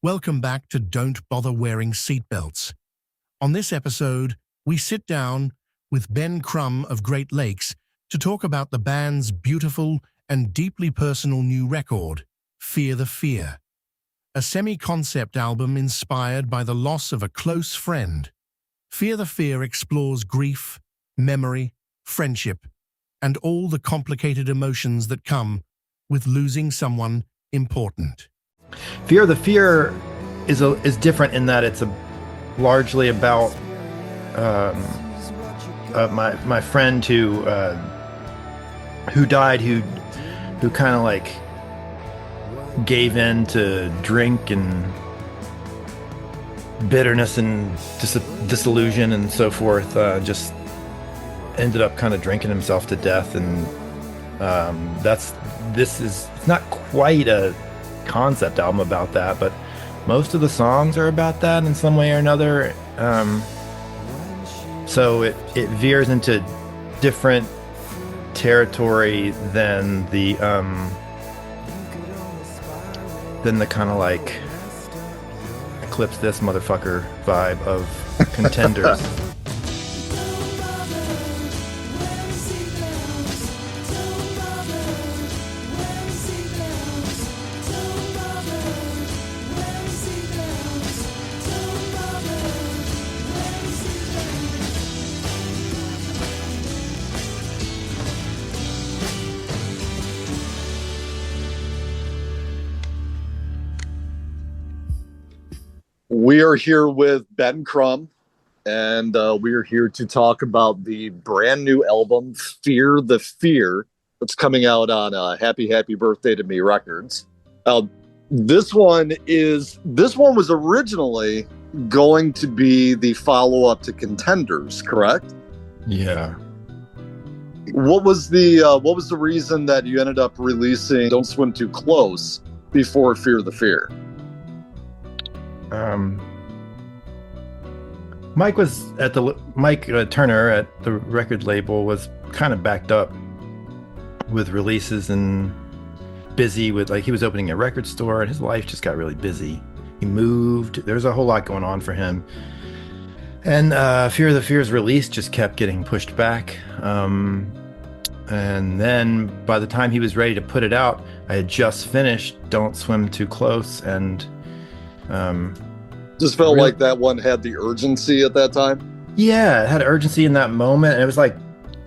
Welcome back to Don't Bother Wearing Seatbelts. On this episode, we sit down with Ben Crum of Great Lakes to talk about the band's beautiful and deeply personal new record, Fear the Fear, a semi-concept album inspired by the loss of a close friend. Fear the Fear explores grief, memory, friendship, and all the complicated emotions that come with losing someone important. Fear the Fear is different in that it's largely about my friend who died, who kind of like gave in to drink and bitterness and disillusion and so forth. Just ended up kind of drinking himself to death, and it's not quite a concept album about that, but most of the songs are about that in some way or another. So it veers into different territory than the kind of like eclipse this motherfucker vibe of Contenders. We are here with Ben Crum, and we are here to talk about the brand new album, Fear the Fear, that's coming out on Happy Happy Birthday to Me Records. This one was originally going to be the follow-up to Contenders, correct? Yeah. What was the reason that you ended up releasing Don't Swim Too Close before Fear the Fear? Mike Turner at the record label was kind of backed up with releases and busy with, like, he was opening a record store and his life just got really busy. He moved. There's a whole lot going on for him. And Fear the Fear's release just kept getting pushed back. And then by the time he was ready to put it out, I had just finished Don't Swim Too Close, and just felt like that one had the urgency at that time. Yeah, it had urgency in that moment, and it was like,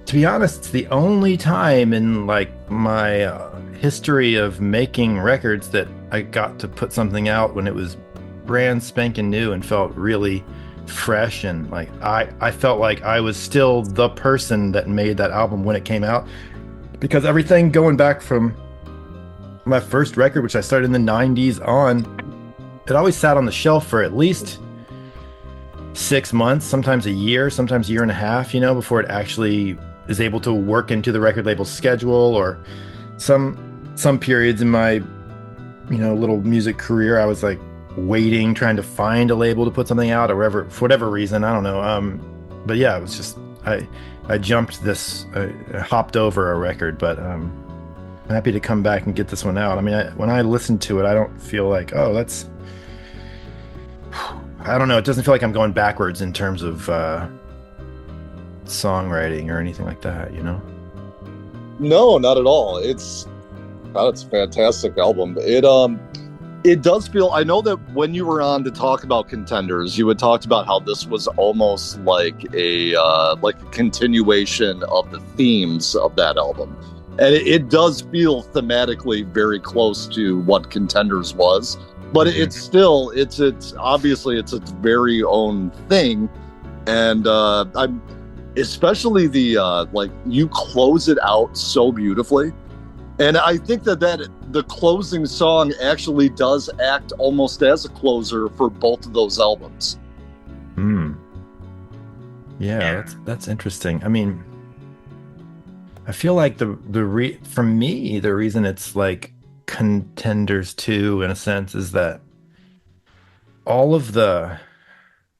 to be honest, it's the only time in like my history of making records that I got to put something out when it was brand spanking new and felt really fresh, and like I felt like I was still the person that made that album when it came out, because everything going back from my first record, which I started in the 90s on, it always sat on the shelf for at least 6 months, sometimes a year, sometimes a year and a half, before it actually is able to work into the record label's schedule. Or some periods in my, little music career, I was like waiting, trying to find a label to put something out, or whatever, for whatever reason, I don't know. But yeah, it was just, I jumped this, I hopped over a record, but I'm happy to come back and get this one out. I mean, when I listen to it, I don't feel like, I don't know. It doesn't feel like I'm going backwards in terms of songwriting or anything like that, No, not at all. It's a fantastic album. It does feel, I know that when you were on to talk about Contenders, you had talked about how this was almost like a continuation of the themes of that album. And it does feel thematically very close to what Contenders was, but it's still, it's obviously it's its very own thing. And I'm especially you close it out so beautifully. And I think that the closing song actually does act almost as a closer for both of those albums. Yeah, that's interesting. I mean, I feel like for me, the reason it's like Contenders 2 in a sense is that all of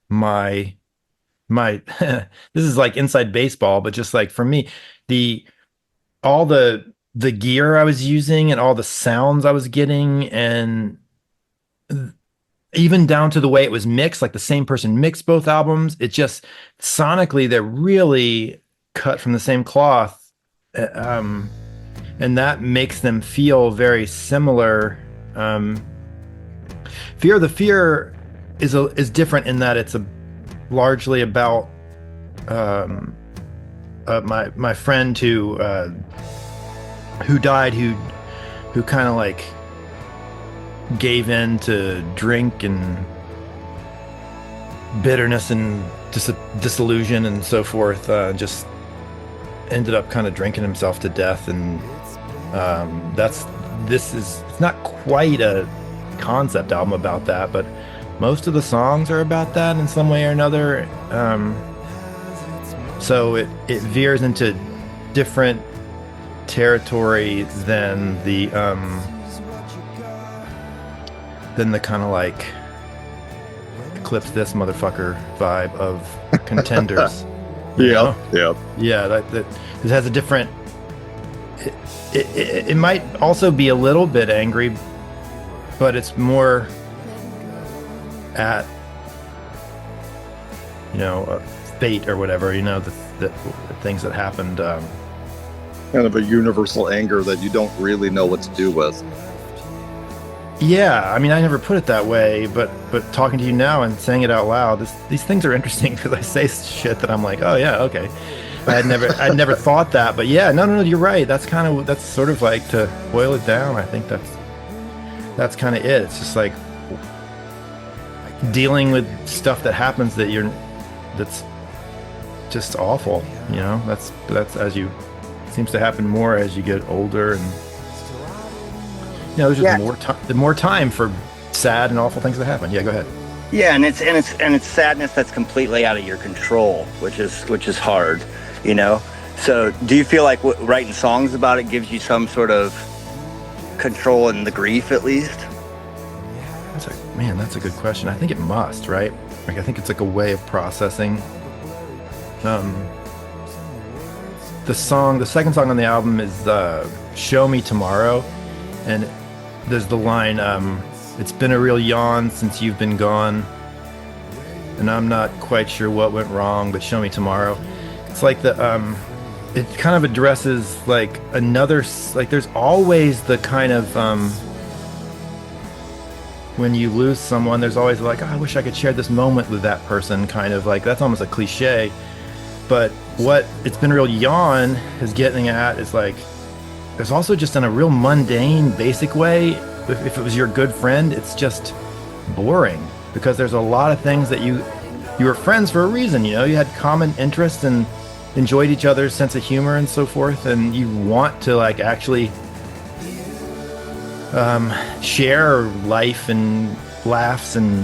my this is like inside baseball, but just like for me, all the gear I was using and all the sounds I was getting, and even down to the way it was mixed, like the same person mixed both albums. It just sonically, they're really cut from the same cloth. And that makes them feel very similar. Fear of the Fear is different in that it's largely about my friend who died, who kind of like gave in to drink and bitterness and disillusion and so forth, just ended up kind of drinking himself to death. And it's not quite a concept album about that, but most of the songs are about that in some way or another. So it veers into different territory than the kind of like clips this motherfucker vibe of Contenders. Yeah. That it has a different. It might also be a little bit angry, but it's more at fate or whatever, the things that happened. Kind of a universal anger that you don't really know what to do with. Yeah, I mean, I never put it that way, but talking to you now and saying it out loud, these things are interesting because I say shit that I'm like, oh yeah, okay. I'd never thought that, but yeah, no, you're right. That's sort of like, to boil it down, I think that's kind of it. It's just like dealing with stuff that happens that's just awful, that's seems to happen more as you get older, and there's just more time for sad and awful things that happen. Yeah, go ahead. Yeah, and it's sadness that's completely out of your control, which is hard, So, do you feel like writing songs about it gives you some sort of control in the grief, at least? That's a good question. I think it must, right? Like, I think it's like a way of processing. The second song on the album is "Show Me Tomorrow," and there's the line, "It's been a real yawn since you've been gone, and I'm not quite sure what went wrong, but show me tomorrow." It's like it kind of addresses like there's always the kind of when you lose someone, there's always like, oh, I wish I could share this moment with that person, kind of like, that's almost a cliche. But what "It's Been a Real Yawn" is getting at is like, there's also just in a real mundane, basic way, if it was your good friend, it's just boring, because there's a lot of things that you were friends for a reason, you had common interests and enjoyed each other's sense of humor and so forth, and you want to like actually share life and laughs and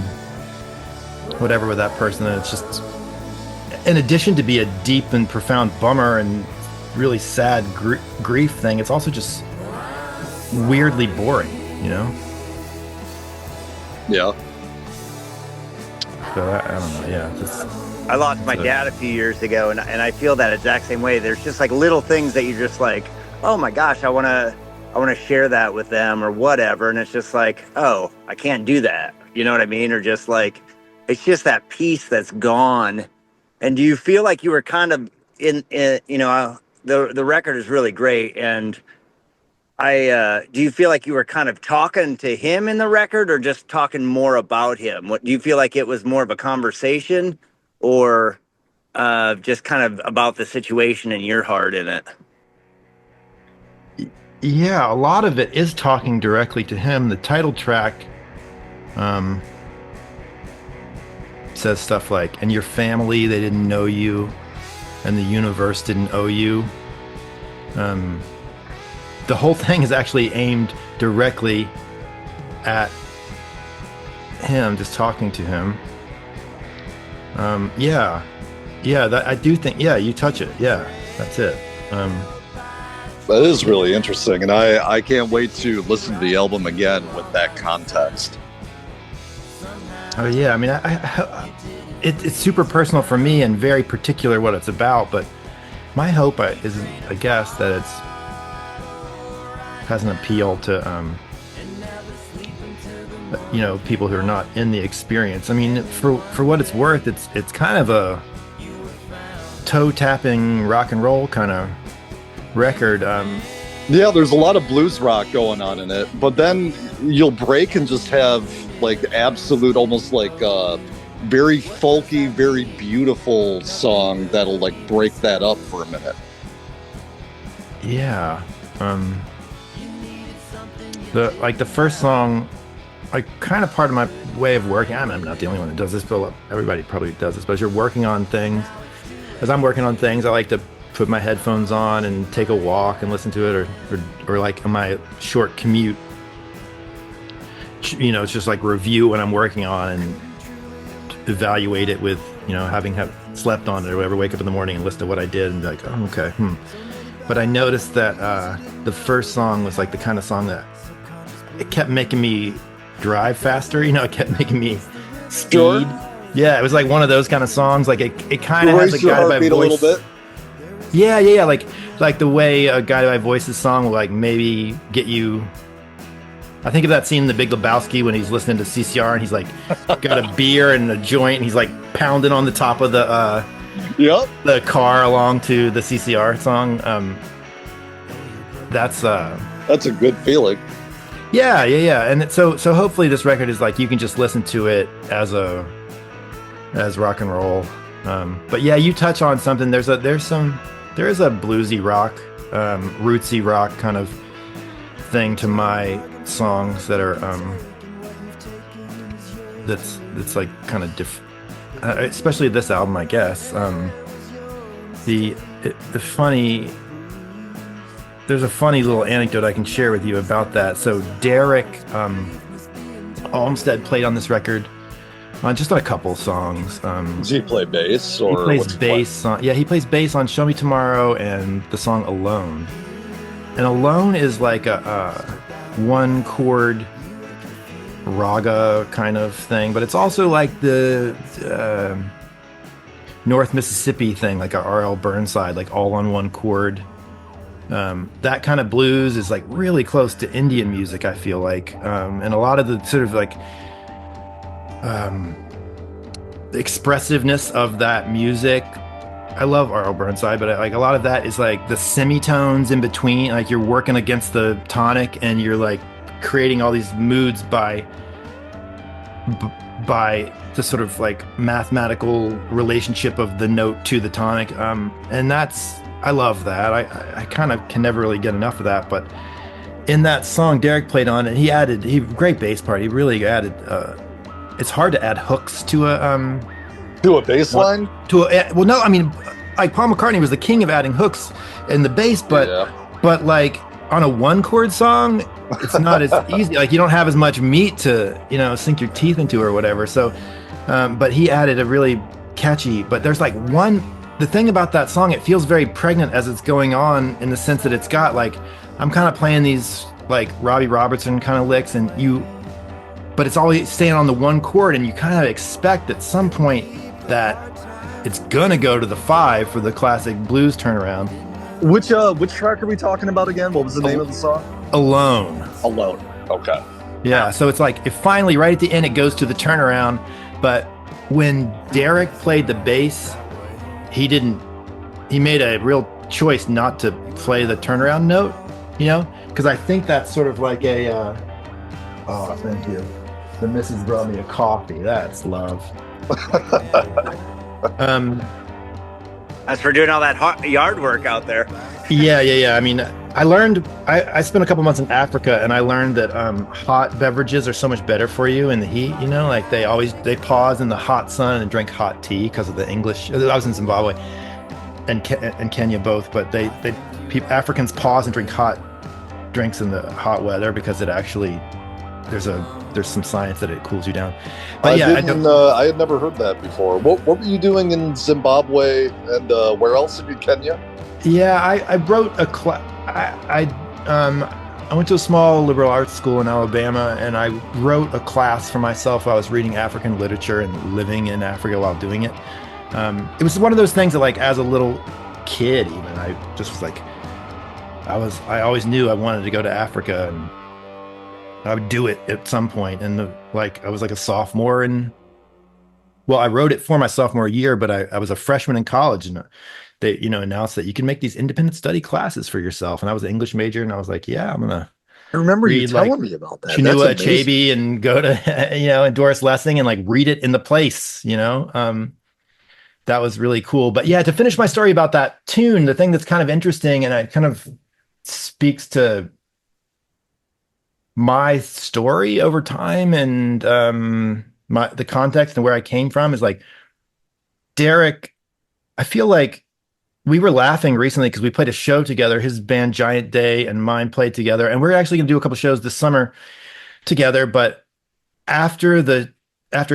whatever with that person. And it's just, in addition to be a deep and profound bummer and really sad grief thing, it's also just weirdly boring, Yeah. So I don't know. Yeah. I lost my dad a few years ago, and I feel that exact same way. There's just like little things that you're just like, oh my gosh, I want to share that with them or whatever. And it's just like, oh, I can't do that. You know what I mean? Or just like, it's just that piece that's gone. And do you feel like you were kind of the record is really great. And do you feel like you were kind of talking to him in the record, or just talking more about him? What do you feel like it was more of a conversation, or just kind of about the situation and your heart in it? Yeah, a lot of it is talking directly to him. The title track says stuff like, "And your family, they didn't know you, and the universe didn't owe you." The whole thing is actually aimed directly at him, just talking to him. Yeah, that, I do think, yeah, you touch it. Yeah, that's it. That is really interesting, and I can't wait to listen to the album again with that context. Oh yeah, I mean, it's super personal for me and very particular what it's about. But my hope is, I guess, that has an appeal to you know, people who are not in the experience. I mean, for what it's worth, it's kind of a toe tapping rock and roll kind of record. Yeah, there's a lot of blues rock going on in it, but then you'll break and just have like absolute, almost like very folky, very beautiful song that'll like break that up for a minute. Yeah. The first song, like kind of part of my way of working. I'm not the only one that does this, but everybody probably does this. But as you're working on things, as I'm working on things, I like to put my headphones on and take a walk and listen to it, or like on my short commute, you know, it's just like review what I'm working on and evaluate it with, you know, having slept on it or whatever, wake up in the morning and listen to what I did and be like, oh, okay. But I noticed that the first song was like the kind of song that it kept making me drive faster, you know, it kept making me speed. Sure. Yeah, it was like one of those kind of songs. Like it kind of has a guided by voice. A little bit. Yeah. Like the way a guided by voices song will like maybe get you. I think of that scene in The Big Lebowski when he's listening to CCR and he's like got a beer and a joint and he's like pounding on the top of the the car along to the CCR song. That's a good feeling. Yeah. And so hopefully this record is like you can just listen to it as rock and roll. But yeah, you touch on something. There is a bluesy rock, rootsy rock kind of thing to my songs that are that's like kind of different, especially this album, I guess. There's a funny little anecdote I can share with you about that. So Derek Olmsted played on this record on just a couple songs. Does he play bass or he plays bass on, he plays bass on Show Me Tomorrow and the song Alone. And Alone is like a one chord raga kind of thing, but it's also like the North Mississippi thing, like a R.L. Burnside, like all on one chord. That kind of blues is like really close to Indian music, I feel like. And a lot of the sort of like the expressiveness of that music. I love R.L. Burnside, but like a lot of that is like the semitones in between, like you're working against the tonic and you're like creating all these moods by the sort of like mathematical relationship of the note to the tonic. And I love that. I kind of can never really get enough of that. But in that song, Derek played on it. Great bass part. He really added. It's hard to add hooks to a bass line. Well, no, I mean, like Paul McCartney was the king of adding hooks in the bass, but like on a one chord song, it's not as easy. Like you don't have as much meat to sink your teeth into or whatever. So, but he added a really catchy. But there's like the thing about that song, it feels very pregnant as it's going on in the sense that it's got like, I'm kind of playing these like Robbie Robertson kind of licks but it's always staying on the one chord and you kind of expect at some point that it's gonna go to the 5 for the classic blues turnaround. Which track are we talking about again? What was the name of the song? Alone. Okay. Yeah, so it's like, finally right at the end it goes to the turnaround, but when Derek played the bass, he made a real choice not to play the turnaround note, because I think that's sort of like oh, thank you. The missus brought me a coffee. That's love. As for doing all that yard work out there. Yeah. I mean, I spent a couple months in Africa and I learned that hot beverages are so much better for you in the heat, like they pause in the hot sun and drink hot tea because of the English. I was in Zimbabwe and Kenya both, but Africans pause and drink hot drinks in the hot weather because it actually, there's some science that it cools you down. But I had never heard that before. What were you doing in Zimbabwe and where else in Kenya? Yeah, I wrote a class. I went to a small liberal arts school in Alabama, and I wrote a class for myself. I was reading African literature and living in Africa while doing it. It was one of those things that, like, as a little kid, even I just was like, I always knew I wanted to go to Africa, I would do it at some point. And I was like a sophomore, and well, I wrote it for my sophomore year, but I was a freshman in college, and they, announced that you can make these independent study classes for yourself. And I was an English major, and I was like, yeah, I'm gonna I remember you read like telling me about that. That's Chinua amazing. Achebe and go to, and Doris Lessing and like read it in the place, that was really cool. But yeah, to finish my story about that tune, the thing that's kind of interesting and it kind of speaks to my story over time and the context and where I came from is like Derek. I feel like we were laughing recently because we played a show together. His band Giant Day and mine played together, and we're actually going to do a couple shows this summer together. But after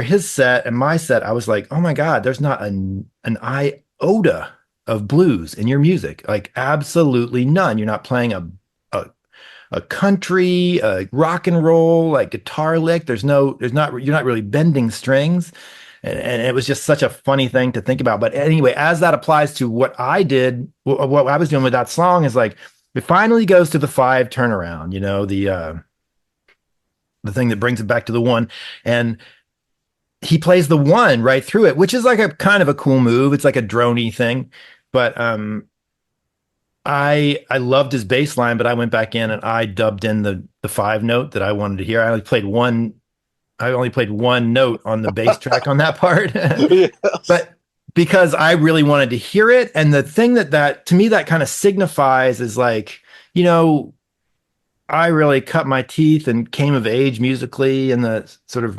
his set and my set, I was like, oh my God, there's not an iota of blues in your music. Like absolutely none. You're not playing a country, rock and roll, like guitar lick. You're not really bending strings. And it was just such a funny thing to think about. But anyway, as that applies to what I did, what I was doing with that song is like, it finally goes to the 5 turnaround, the thing that brings it back to the 1. And he plays the 1 right through it, which is like a kind of a cool move. It's like a droney thing. But I loved his bass line, but I went back in and I dubbed in the 5 note that I wanted to hear. I only played one note on the bass track on that part. Yes. But because I really wanted to hear it. And the thing that to me, that kind of signifies is like, I really cut my teeth and came of age musically in the sort of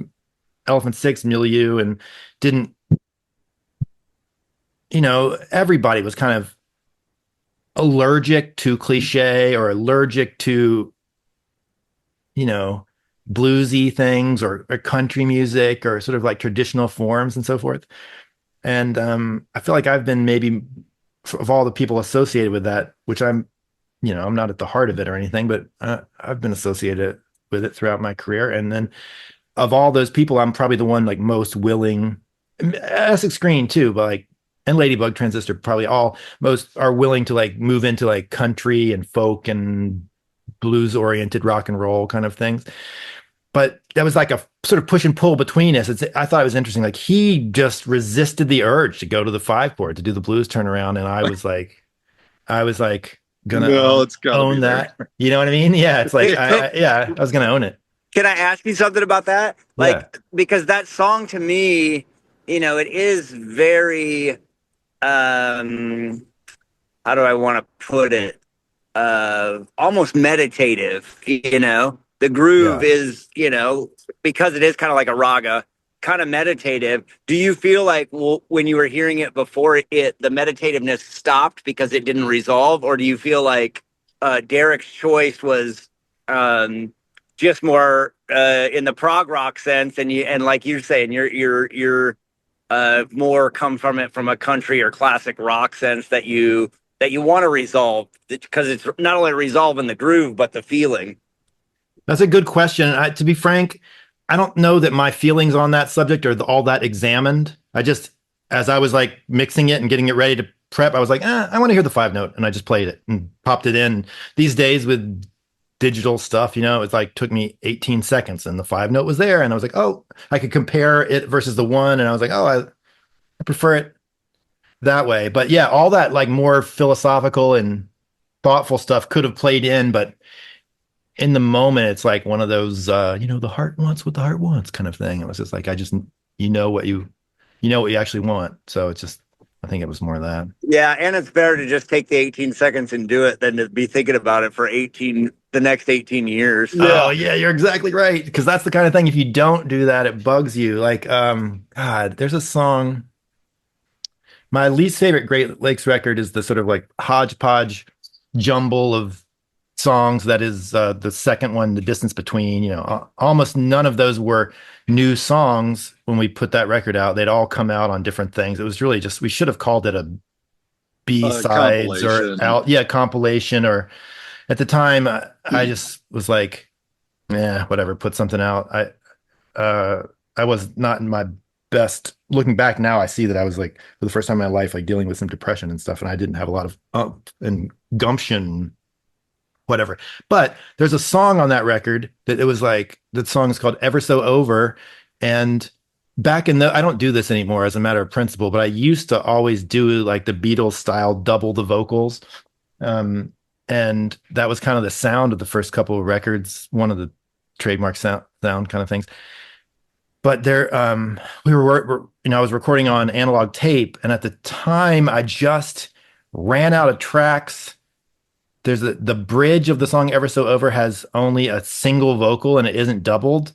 Elephant Six milieu and didn't, everybody was kind of allergic to cliche or allergic to, bluesy things or country music or sort of like traditional forms and so forth. And I feel like I've been maybe of all the people associated with that, which I'm not at the heart of it or anything, but I've been associated with it throughout my career. And then of all those people, I'm probably the one like most willing, Essex Green too, but like, and Ladybug Transistor probably most are willing to like move into like country and folk and blues oriented rock and roll kind of things. But that was like a sort of push and pull between us. I thought it was interesting. Like he just resisted the urge to go to the 5 chord to do the blues turnaround. And I was like gonna own that. You know what I mean? Yeah. It's like, I was going to own it. Can I ask you something about that? Like, because that song to me, it is very, how do I want to put it? Almost meditative, the groove is, because it is kind of like a raga, kind of meditative. Do you feel like when you were hearing it before the meditativeness stopped because it didn't resolve? Or do you feel like Derek's choice was just more in the prog rock sense, and like you're saying, you're more come from it from a country or classic rock sense that you want to resolve because it's not only resolving the groove but the feeling? That's a good question. To be frank, I don't know that my feelings on that subject are all that examined. As I was like mixing it and getting it ready to prep, I was like, I want to hear the 5 note, and I just played it and popped it in. These days with digital stuff, it's like took me 18 seconds and the 5 note was there, and I was like, oh, I could compare it versus the 1, and I was like, oh, I prefer it that way. But yeah, all that like more philosophical and thoughtful stuff could have played in, but in the moment, it's like one of those, the heart wants what the heart wants kind of thing. It was just like, what you actually want. So it's just, I think it was more of that. Yeah. And it's better to just take the 18 seconds and do it than to be thinking about it for the next 18 years. Oh yeah, you're exactly right. Cause that's the kind of thing, if you don't do that, it bugs you. Like, God, there's a song, my least favorite Great Lakes record is the sort of like hodgepodge jumble of songs that is the second one, The Distance Between. Almost none of those were new songs when we put that record out. They'd all come out on different things. It was really just, we should have called it a B-sides or compilation. Or at the time I just was like, whatever, put something out. I was not in my best. Looking back now, I see that I was like, for the first time in my life, like dealing with some depression and stuff, and I didn't have a lot of and gumption whatever. But there's a song on that record that it was like, that song is called Ever So Over. And back in I don't do this anymore as a matter of principle, but I used to always do like the Beatles style, double the vocals. And that was kind of the sound of the first couple of records, one of the trademark sound kind of things. But there, we were, I was recording on analog tape, and at the time I just ran out of tracks. There's the bridge of the song Ever So Over has only a single vocal and it isn't doubled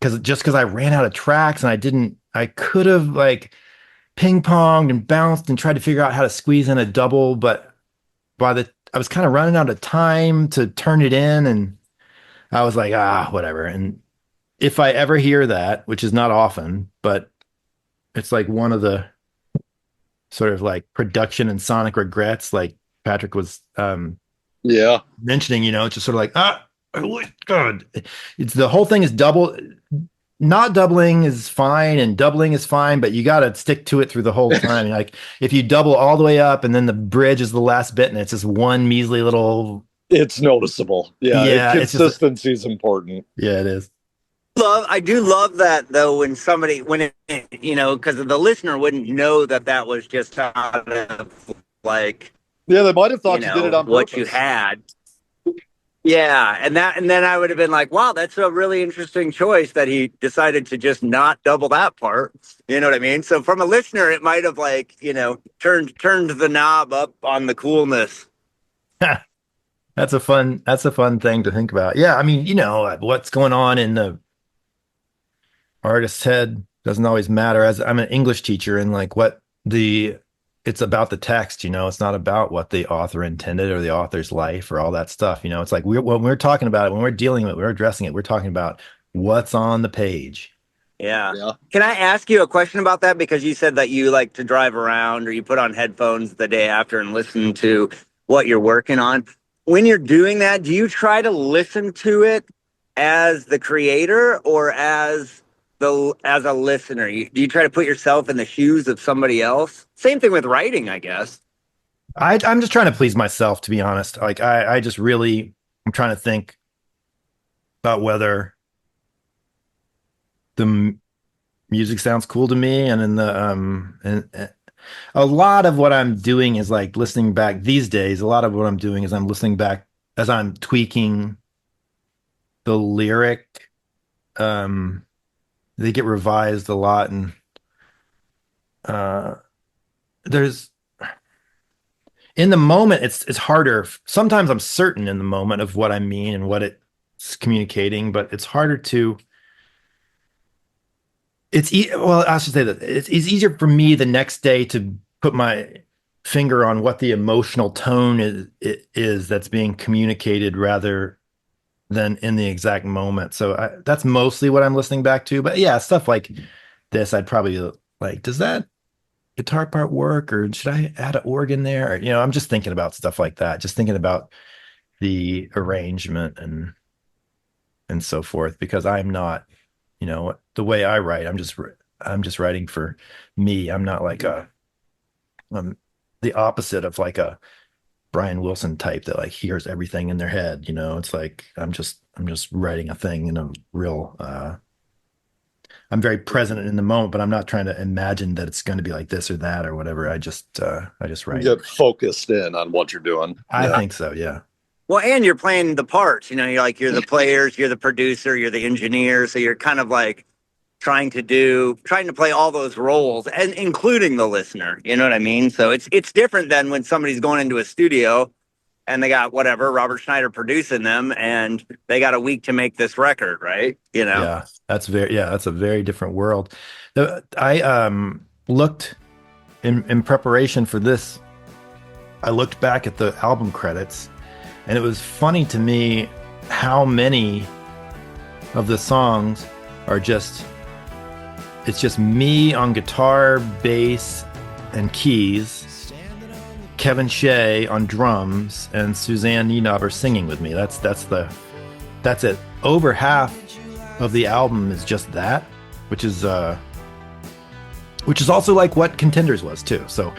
because I ran out of tracks, and I could have like ping ponged and bounced and tried to figure out how to squeeze in a double, but I was kind of running out of time to turn it in, and I was like, whatever. And if I ever hear that, which is not often, but it's like one of the sort of like production and sonic regrets, like Patrick was mentioning, it's just sort of like, God, it's the whole thing is double. Not doubling is fine and doubling is fine, but you got to stick to it through the whole time. Like if you double all the way up and then the bridge is the last bit and it's just one measly little. It's noticeable. Yeah. Consistency is important. Yeah, it is. I do love that though, when because the listener wouldn't know that was just out of like. Yeah, they might have thought you did it on purpose. What you had. Yeah, and then I would have been like, wow, that's a really interesting choice that he decided to just not double that part. You know what I mean? So from a listener, it might have like, turned the knob up on the coolness. That's a fun thing to think about. Yeah, I mean, what's going on in the artist's head doesn't always matter. As I'm an English teacher, and like it's about the text, it's not about what the author intended or the author's life or all that stuff. It's like when we're talking about it, when we're dealing with it, we're addressing it, we're talking about what's on the page. Yeah. Can I ask you a question about that? Because you said that you like to drive around or you put on headphones the day after and listen to what you're working on. When you're doing that, do you try to listen to it as the creator or as a listener? Do you try to put yourself in the shoes of somebody else? Same thing with writing, I guess. I'm just trying to please myself, to be honest. Like I'm trying to think about whether the music sounds cool to me, and in and a lot of what I'm doing is like listening back these days. A lot of what I'm doing is I'm listening back as I'm tweaking the lyric. They get revised a lot, and there's in the moment it's harder. Sometimes I'm certain in the moment of what I mean and what it's communicating, but it's harder to. I should say that it's easier for me the next day to put my finger on what the emotional tone is that's being communicated rather than in the exact moment. So that's mostly what I'm listening back to. But yeah, stuff like this, I'd probably like, does that guitar part work, or should I add an organ there? Or, I'm just thinking about stuff like that, just thinking about the arrangement and so forth, because I'm not, the way I write, I'm just writing for me. I'm not like the opposite of like a Brian Wilson type that like hears everything in their head. It's like I'm just writing a thing in a real I'm very present in the moment, but I'm not trying to imagine that it's going to be like this or that or whatever. I just write. You get focused in on what you're doing. I think so, yeah. Well, and you're playing the parts, you're the players, you're the producer, you're the engineer, so you're kind of like trying to play all those roles, and including the listener. You know what I mean? So it's different than when somebody's going into a studio and they got Robert Schneider producing them, and they got a week to make this record, right? Yeah, that's a very different world. I looked in preparation for this. I looked back at the album credits, and it was funny to me how many of the songs are it's just me on guitar, bass, and keys, Kevin Shea on drums, and Suzanne Nienaber singing with me. That's it. Over half of the album is just that, which is also like what Contenders was too. So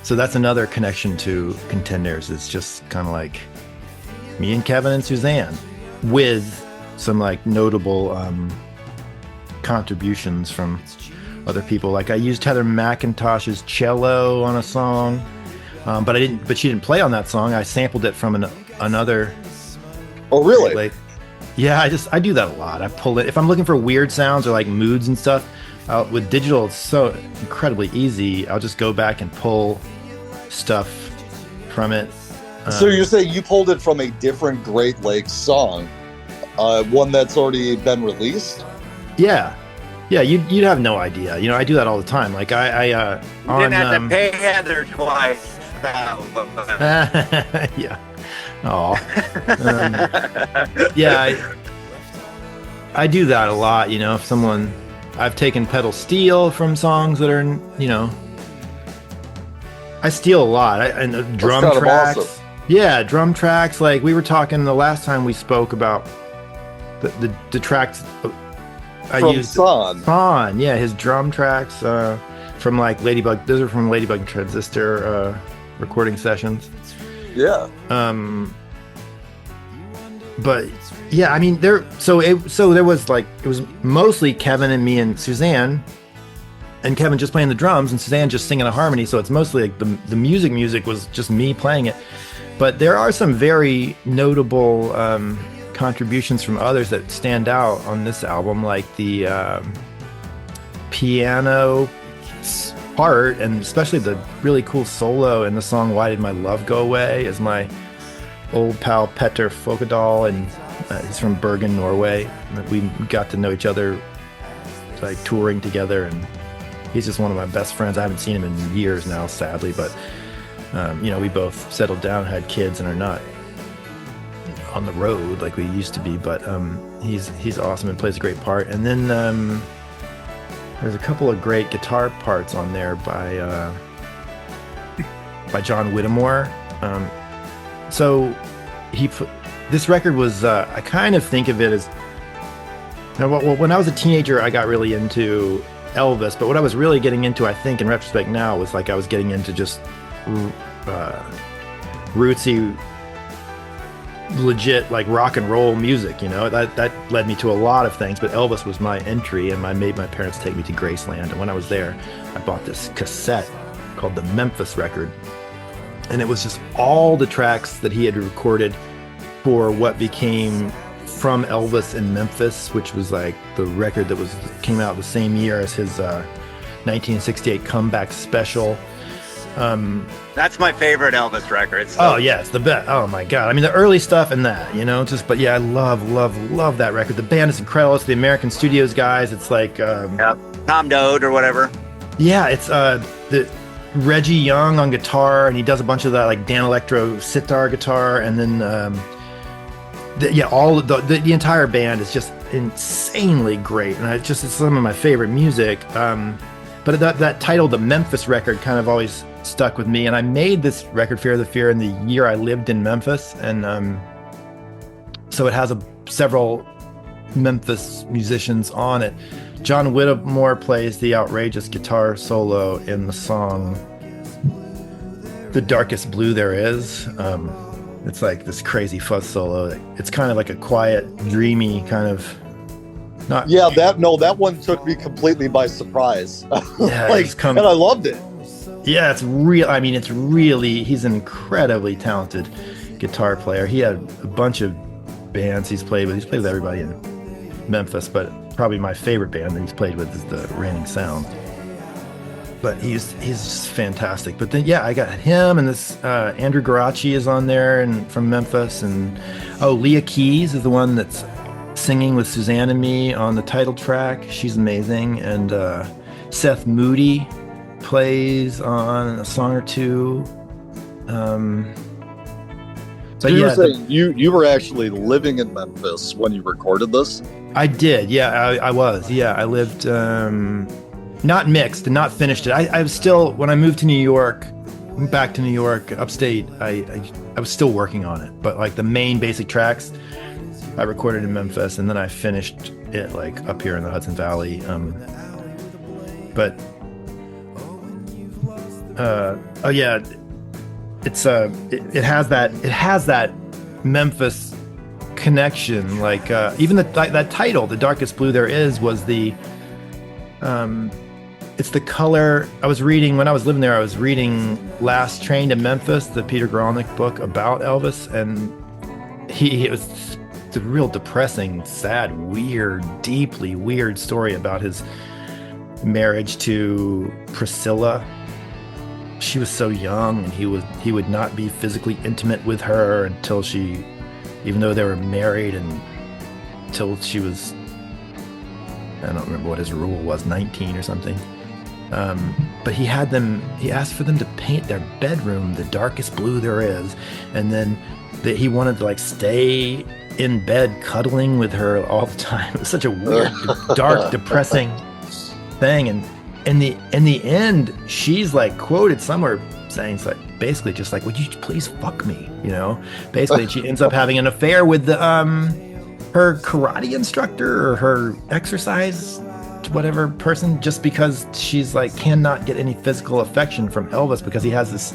that's another connection to Contenders. It's just kind of like me and Kevin and Suzanne, with some like notable contributions from other people. Like I used Heather McIntosh's cello on a song, but she didn't play on that song. I sampled it from another. Oh, really? Like, yeah, I do that a lot. I pull it if I'm looking for weird sounds or like moods and stuff. With digital, it's so incredibly easy. I'll just go back and pull stuff from it. So you're saying you pulled it from a different Great Lakes song, one that's already been released? Yeah, you'd have no idea. You know, I do that all the time. Like I You didn't have to pay Heather twice. Yeah. Oh. Yeah, I do that a lot. You know, if I've taken pedal steel from songs that are, you know, I steal a lot. And drum tracks. Awesome. Yeah, drum tracks. Like we were talking the last time we spoke about the tracks I used. Son, yeah, his drum tracks from like Ladybug. Those are from Ladybug and Transistor recording sessions. Yeah. But yeah, I mean there was like, it was mostly Kevin and me and Suzanne, and Kevin just playing the drums and Suzanne just singing a harmony. So it's mostly like the music was just me playing it. But there are some very notable contributions from others that stand out on this album, like the piano part, and especially the really cool solo in the song "Why Did My Love Go Away" is my old pal Petter Folkedal, and he's from Bergen, Norway. We got to know each other like touring together, and he's just one of my best friends. I haven't seen him in years now, sadly, but you know, we both settled down, had kids, and are not on the road like we used to be. But he's awesome and plays a great part. And then there's a couple of great guitar parts on there by John Whittemore. So this record was, I kind of think of it as, you know, when I was a teenager, I got really into Elvis, but what I was really getting into, I think in retrospect now, was like I was getting into just rootsy, legit like rock and roll music. You know, that led me to a lot of things, but Elvis was my entry, and I made my parents take me to Graceland. And when I was there, I bought this cassette called the Memphis record, and it was just all the tracks that he had recorded for what became From Elvis in Memphis, which was like the record that came out the same year as his 1968 comeback special. That's my favorite Elvis record. Oh yeah, it's the best. Oh my god, I mean the early stuff and that, you know, but yeah, I love that record. The band is incredible. It's the American Studios guys. It's like Tom Dode or whatever. Yeah, it's the Reggie Young on guitar, and he does a bunch of that like Dan Electro sitar guitar, and then all the entire band is just insanely great, and it's some of my favorite music. But that title, the Memphis record, kind of always stuck with me, and I made this record, Fear of the Fear, in the year I lived in Memphis, and so it has several Memphis musicians on it. John Whittemore plays the outrageous guitar solo in the song "The Darkest Blue There Is." It's like this crazy fuzz solo. It's kind of like a quiet, dreamy kind of. That one took me completely by surprise. Yeah, and I loved it. Yeah, it's real. I mean, he's an incredibly talented guitar player. He had a bunch of bands he's played with. He's played with everybody in Memphis, but probably my favorite band that he's played with is the Raining Sound. But he's just fantastic. But then, yeah, I got him, and this Andrew Garaci is on there, and from Memphis, and Leah Keys is the one that's singing with Suzanne and me on the title track. She's amazing. And Seth Moody plays on a song or two. So you were saying you were actually living in Memphis when you recorded this? I did. Yeah, I was. Yeah, I lived, not mixed and not finished it. I was still, when I moved to New York, back to New York, upstate, I was still working on it. But like the main basic tracks, I recorded in Memphis, and then I finished it like up here in the Hudson Valley. But it has that Memphis connection. Like even that title, "The Darkest Blue There Is," was the it's the color. I was reading when I was living there. I was reading "Last Train to Memphis," the Peter Grolnick book about Elvis, and it was a real depressing, sad, weird, deeply weird story about his marriage to Priscilla. She was so young, and he would not be physically intimate with her until she, even though they were married, and until she was, I don't remember what his rule was, 19 or something. But he asked for them to paint their bedroom the darkest blue there is, and then he wanted to like stay in bed cuddling with her all the time. It was such a weird, dark, depressing thing. And in the end, she's like quoted somewhere saying, it's like basically just like, "Would you please fuck me?" You know, basically. She ends up having an affair with her karate instructor or her exercise whatever person, just because she's like cannot get any physical affection from Elvis because he has this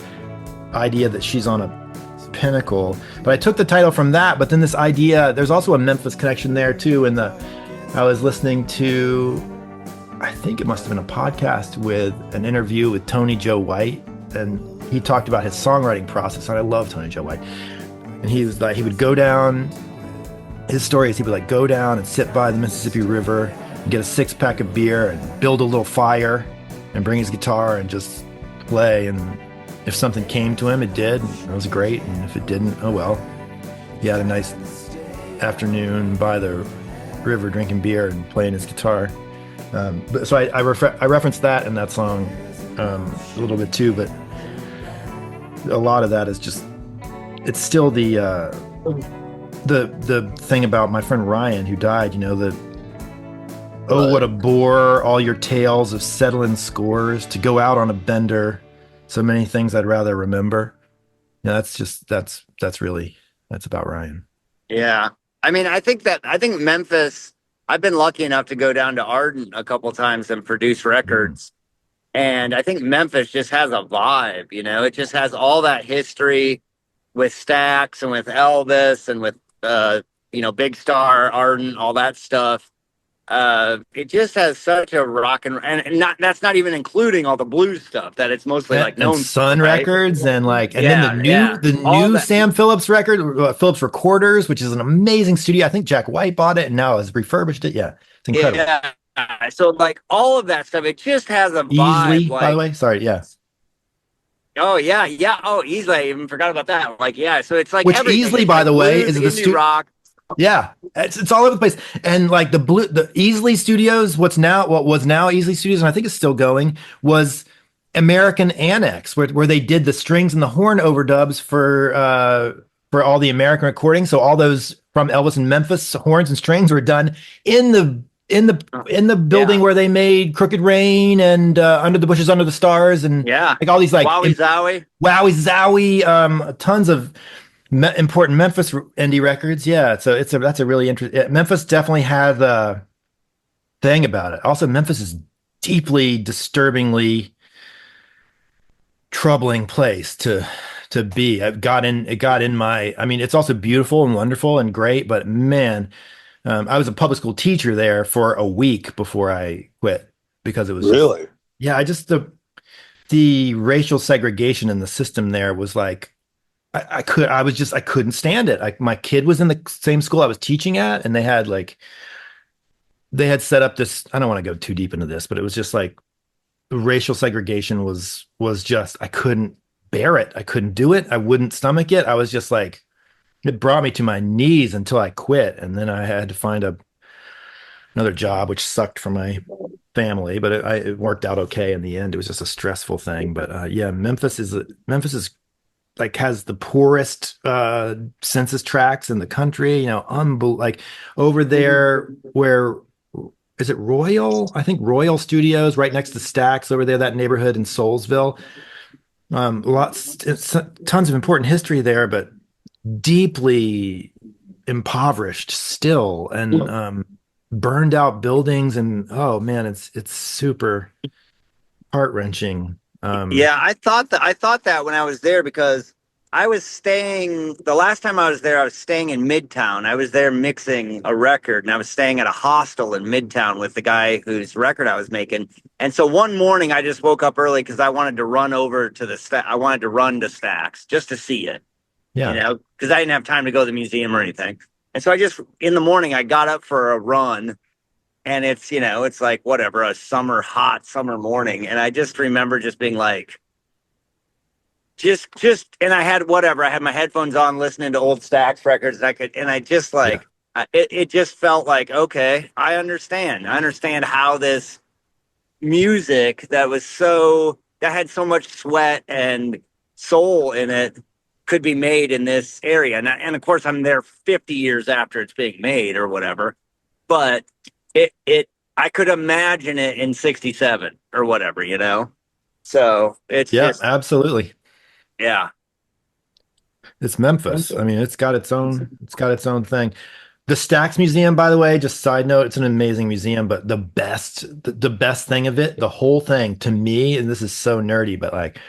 idea that she's on a pinnacle. But I took the title from that, but then this idea, there's also a Memphis connection there too. And I was listening to, I think it must have been a podcast with an interview with Tony Joe White, and he talked about his songwriting process. And I love Tony Joe White. And he was like, he would go down, his story is he would like go down and sit by the Mississippi River and get a 6-pack of beer and build a little fire and bring his guitar and just play. And if something came to him, it did. It was great. And if it didn't, oh well. He had a nice afternoon by the river drinking beer and playing his guitar. But so I referenced that in that song a little bit too, but a lot of that is just, it's still the thing about my friend Ryan who died, you know, oh, what a bore, all your tales of settling scores, to go out on a bender, so many things I'd rather remember. Yeah, that's about Ryan. Yeah. I mean, I think Memphis, I've been lucky enough to go down to Arden a couple times and produce records. And I think Memphis just has a vibe, you know, it just has all that history with Stax and with Elvis and with, Big Star, Arden, all that stuff. It just has such a rock and that's not even including all the blues stuff that it's mostly like known and Sun right? Records and then the new Sam Phillips record, Phillips Recorders, which is an amazing studio. I think Jack White bought it and now has refurbished it. Yeah, it's incredible. Yeah, so like all of that stuff, it just has a vibe. Easily, by the way, sorry, yeah. Oh yeah. Oh, Easily, I even forgot about that. Like yeah, so it's like which Easily, by the way, is the rock. Yeah, it's all over the place. And like the Easily Studios, what was now Easily Studios, and I think it's still going, was American Annex, where they did the strings and the horn overdubs for all the American recordings. So all those from Elvis and Memphis horns and strings were done in the building where they made Crooked Rain and Under the Bushes, Under the Stars, and like all these like Wowie Zowie, tons of important Memphis indie records. Yeah, so that's a really interesting. Memphis definitely had the thing about it. Also, Memphis is deeply, disturbingly troubling place to be. It got in my. I mean, it's also beautiful and wonderful and great, but man, I was a public school teacher there for a week before I quit because it was really. I just the racial segregation in the system there was like. I couldn't stand it. My kid was in the same school I was teaching at, and they had set up this, I don't want to go too deep into this, but it was just like racial segregation was just, I couldn't bear it. I couldn't do it. I wouldn't stomach it. I was just like, it brought me to my knees until I quit. And then I had to find another job, which sucked for my family, but it worked out okay in the end. It was just a stressful thing. But Memphis is like has the poorest census tracts in the country, you know, like over there where is it Royal? I think Royal Studios right next to Stax over there, that neighborhood in Soulsville. Tons of important history there, but deeply impoverished still, and burned out buildings, and oh man, it's super heart-wrenching. I thought that when I was there, because was staying, the last time I was there, I was staying in Midtown. I was there mixing a record, and I was staying at a hostel in Midtown with the guy whose record I was making. And so one morning I just woke up early because I wanted to run over to I wanted to run to Stax just to see it, Yeah. you know, because I didn't have time to go to the museum or anything. And so in the morning, I got up for a run, and it's, you know, it's like whatever, a hot summer morning. And I just remember just being like, and I had my headphones on listening to old Stax records. It just felt like, okay, I understand how this music that had so much sweat and soul in it could be made in this area. And of course I'm there 50 years after it's being made or whatever, but I could imagine it in 67 or whatever, you know? So it's absolutely. Yeah. It's Memphis. I mean, it's got its own thing. The Stax Museum, by the way, just side note, it's an amazing museum, but the best thing of it, the whole thing to me, and this is so nerdy, but like,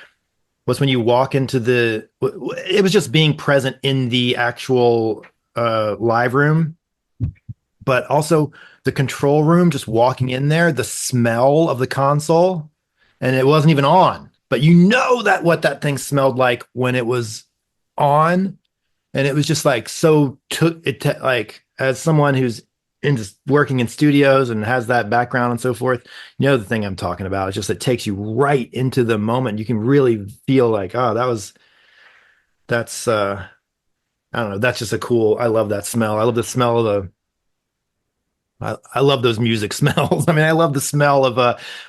was when you walk into it was just being present in the actual live room, but also the control room, just walking in there, the smell of the console, and it wasn't even on. But you know what that thing smelled like when it was on, and it was just like like, as someone who's working in studios and has that background and so forth, you know the thing I'm talking about. It's just it takes you right into the moment. You can really feel like, oh, that's I don't know. That's just I love that smell. I love the smell of I love those music smells. I mean, I love the smell of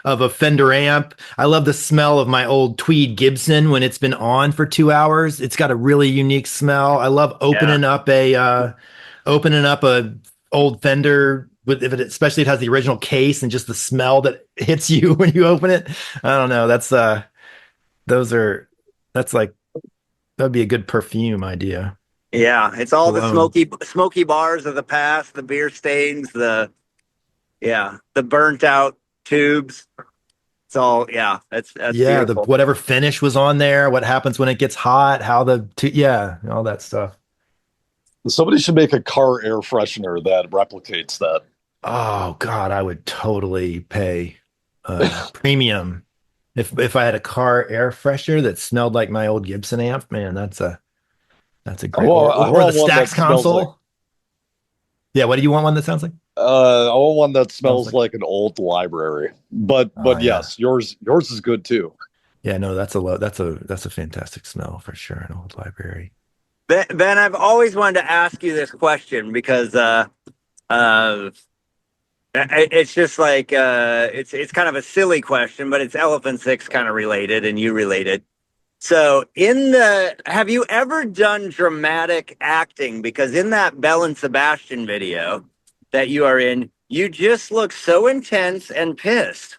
a Fender amp. I love the smell of my old Tweed Gibson when it's been on for 2 hours. It's got a really unique smell. I love opening up a old Fender especially if it has the original case and just the smell that hits you when you open it. I don't know. That'd be a good perfume idea. Yeah, it's all the smoky bars of the past, the beer stains, the burnt out tubes. It's all, that's beautiful. Whatever finish was on there, what happens when it gets hot, all that stuff. Somebody should make a car air freshener that replicates that. Oh God, I would totally pay premium if I had a car air freshener that smelled like my old Gibson amp. Man, that's a great or the Stax console. What do you want? One that sounds like? I want one that smells like an old library. But yes, yours is good too. Yeah, no, that's a fantastic smell for sure. An old library. Ben, I've always wanted to ask you this question because it's just like it's kind of a silly question, but it's Elephant Six kind of related and you related. So have you ever done dramatic acting? Because in that Belle and Sebastian video that you are in, you just look so intense and pissed.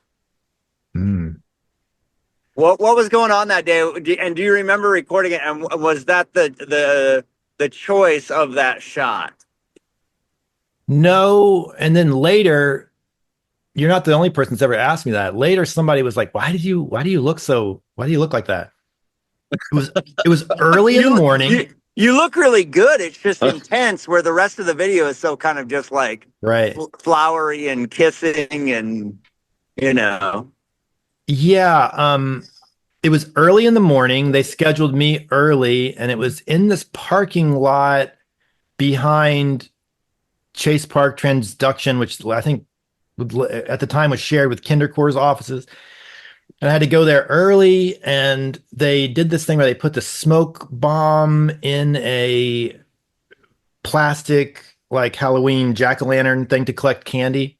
What was going on that day? And do you remember recording it? And was that the choice of that shot? No. And then later, you're not the only person that's ever asked me that. Later, somebody was like, why do you look like that? It was early in the morning. You look really good. It's just intense, where the rest of the video is so kind of just like flowery and kissing and, you know. Yeah. It was early in the morning. They scheduled me early, and it was in this parking lot behind Chase Park Transduction, which I think at the time was shared with Kindercore's offices. And I had to go there early, and they did this thing where they put the smoke bomb in a plastic, like Halloween jack-o'-lantern thing to collect candy.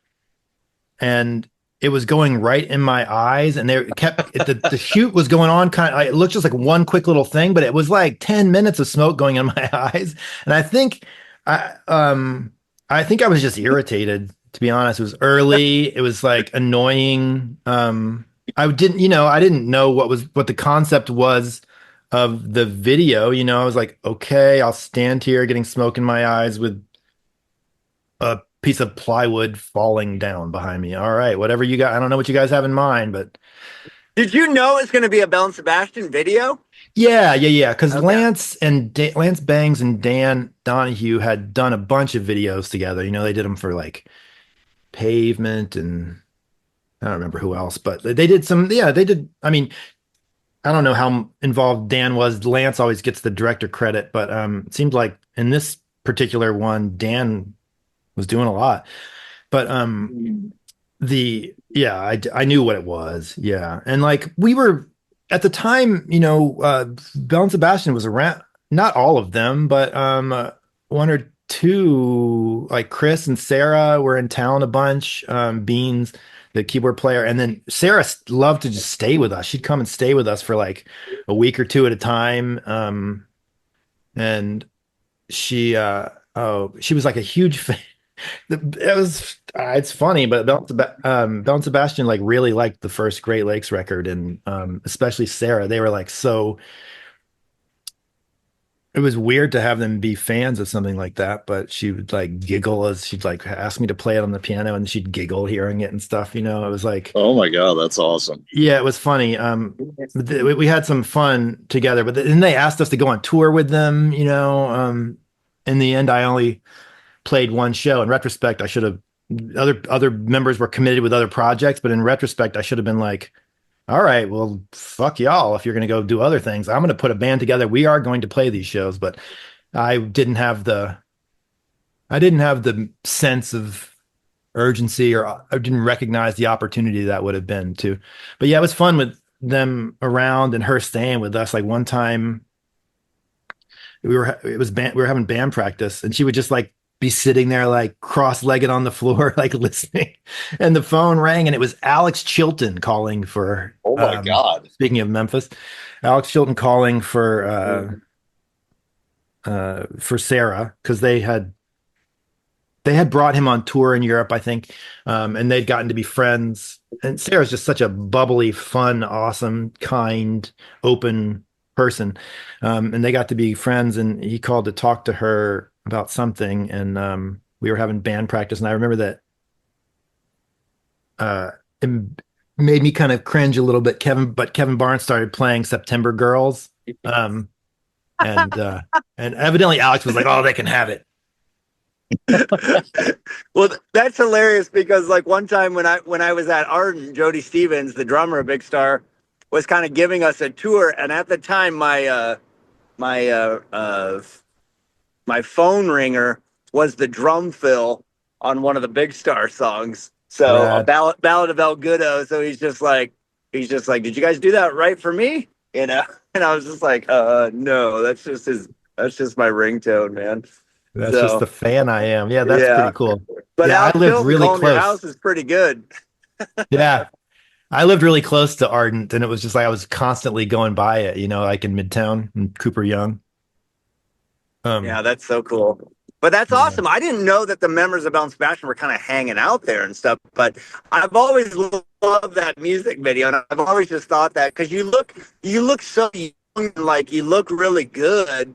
And it was going right in my eyes, and the shoot was going on it looked just like one quick little thing, but it was like 10 minutes of smoke going in my eyes. And I think I was just irritated, to be honest. It was early. It was like annoying. I didn't know what the concept was of the video. You know, I was like, okay, I'll stand here getting smoke in my eyes with a piece of plywood falling down behind me. All right, whatever you got. I don't know what you guys have in mind, but Did you know it's going to be a Belle and Sebastian video? Yeah. Because Okay. Lance Bangs and Dan Donahue had done a bunch of videos together. You know, they did them for like Pavement and I don't remember who else, but they did some. Yeah, they did. I mean, I don't know how involved Dan was. Lance always gets the director credit, but it seemed like in this particular one, Dan was doing a lot. But I knew what it was. Yeah, and like we were at the time, you know, Belle and Sebastian was around. Not all of them, but one or two, like Chris and Sarah were in town a bunch. Beans, the keyboard player, and then Sarah loved to just stay with us. She'd come and stay with us for like a week or two at a time. And she was like a huge fan. It was it's funny, but Belle and Sebastian like really liked the first Great Lakes record, and especially Sarah. They were like so. It was weird to have them be fans of something like that, but she would like giggle as she'd like ask me to play it on the piano, and she'd giggle hearing it and stuff. You know, it was like, Oh my God, that's awesome. yeah, it was funny. We had some fun together, but then they asked us to go on tour with them. You know, in the end, I only played one show. In retrospect, I should have. Other members were committed with other projects, but in retrospect, I should have been like, all right, well, fuck y'all. If you're going to go do other things, I'm going to put a band together. We are going to play these shows, but I didn't have the sense of urgency, or I didn't recognize the opportunity that would have been to. But yeah, it was fun with them around and her staying with us. Like one time we were having band practice, and she would just like be sitting there like cross-legged on the floor, like listening. And the phone rang, and it was Alex Chilton calling for. Oh my God. Speaking of Memphis, Alex Chilton calling for Sarah, because they had brought him on tour in Europe, I think, and they'd gotten to be friends. And Sarah's just such a bubbly, fun, awesome, kind, open person, and they got to be friends. And he called to talk to her about something, and we were having band practice, and I remember that it made me kind of cringe a little bit. Kevin Barnes started playing September Girls, and evidently Alex was like, "Oh, they can have it." Well, that's hilarious, because like one time when I was at Ardent, Jody Stevens, the drummer of Big Star, was kind of giving us a tour, and at the time my phone ringer was the drum fill on one of the Big Star songs. So a ballad of El Goodo. So he's just like, did you guys do that right for me? You know? And I was just like, no, that's just my ringtone, man. That's just the fan I am. Yeah, that's pretty cool. But yeah, I lived really close. Your house is pretty good. Yeah. I lived really close to Ardent, and it was just like I was constantly going by it, you know, like in Midtown and Cooper Young. Yeah, that's so cool. But that's awesome. I didn't know that the members of Belle and Sebastian were kind of hanging out there and stuff. But I've always loved that music video, and I've always just thought that because you look so young, like you look really good.